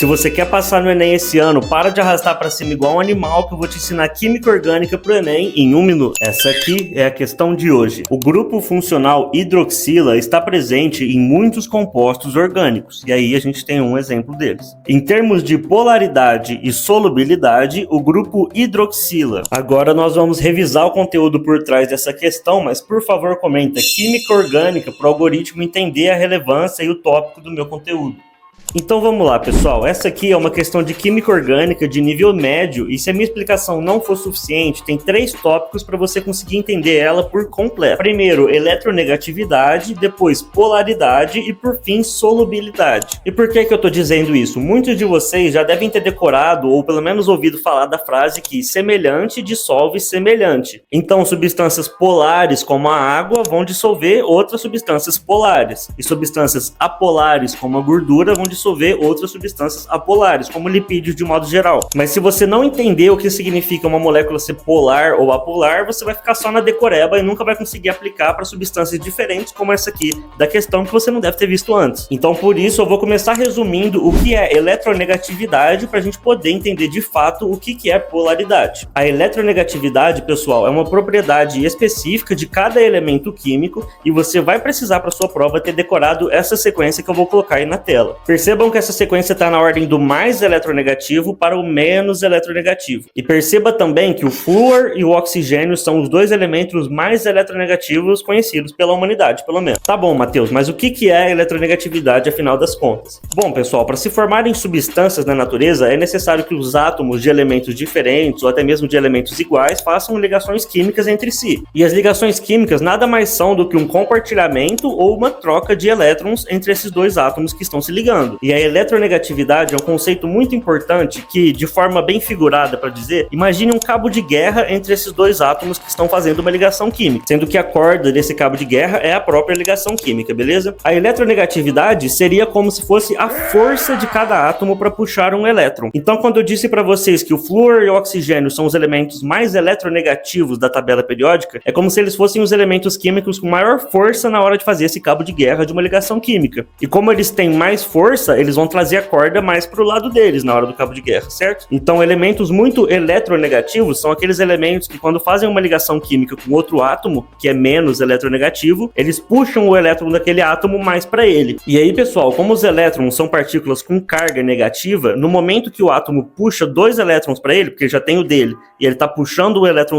Se você quer passar no Enem esse ano, para de arrastar pra cima igual um animal que eu vou te ensinar química orgânica pro Enem em 1 minuto. Essa aqui é a questão de hoje. O grupo funcional hidroxila está presente em muitos compostos orgânicos, e aí a gente tem um exemplo deles. Em termos de polaridade e solubilidade, o grupo hidroxila. Agora nós vamos revisar o conteúdo por trás dessa questão, mas por favor comenta química orgânica para o algoritmo entender a relevância e o tópico do meu conteúdo. Então vamos lá, pessoal, essa aqui é uma questão de química orgânica de nível médio e se a minha explicação não for suficiente, tem 3 tópicos para você conseguir entender ela por completo. Primeiro, eletronegatividade, depois polaridade e por fim, solubilidade. E por que eu estou dizendo isso? Muitos de vocês já devem ter decorado ou pelo menos ouvido falar da frase que semelhante dissolve semelhante. Então, substâncias polares como a água vão dissolver outras substâncias polares e substâncias apolares como a gordura vão dissolver outras substâncias apolares, como lipídios de modo geral. Mas se você não entender o que significa uma molécula ser polar ou apolar, você vai ficar só na decoreba e nunca vai conseguir aplicar para substâncias diferentes como essa aqui da questão que você não deve ter visto antes. Então por isso eu vou começar resumindo o que é eletronegatividade para a gente poder entender de fato o que é polaridade. A eletronegatividade, pessoal, é uma propriedade específica de cada elemento químico e você vai precisar para sua prova ter decorado essa sequência que eu vou colocar aí na tela. Percebam que essa sequência está na ordem do mais eletronegativo para o menos eletronegativo. E perceba também que o flúor e o oxigênio são os 2 elementos mais eletronegativos conhecidos pela humanidade, pelo menos. Tá bom, Matheus, mas o que é a eletronegatividade afinal das contas? Bom, pessoal, para se formarem substâncias na natureza, é necessário que os átomos de elementos diferentes ou até mesmo de elementos iguais façam ligações químicas entre si. E as ligações químicas nada mais são do que um compartilhamento ou uma troca de elétrons entre esses 2 átomos que estão se ligando. E a eletronegatividade é um conceito muito importante que, de forma bem figurada para dizer, imagine um cabo de guerra entre esses 2 átomos que estão fazendo uma ligação química, sendo que a corda desse cabo de guerra é a própria ligação química, beleza? A eletronegatividade seria como se fosse a força de cada átomo para puxar um elétron. Então, quando eu disse para vocês que o flúor e o oxigênio são os elementos mais eletronegativos da tabela periódica, é como se eles fossem os elementos químicos com maior força na hora de fazer esse cabo de guerra de uma ligação química. E como eles têm mais força, eles vão trazer a corda mais pro lado deles na hora do cabo de guerra, certo? Então, elementos muito eletronegativos são aqueles elementos que, quando fazem uma ligação química com outro átomo, que é menos eletronegativo, eles puxam o elétron daquele átomo mais para ele. E aí, pessoal, como os elétrons são partículas com carga negativa, no momento que o átomo puxa 2 elétrons para ele, porque ele já tem o dele, e ele tá puxando o elétron do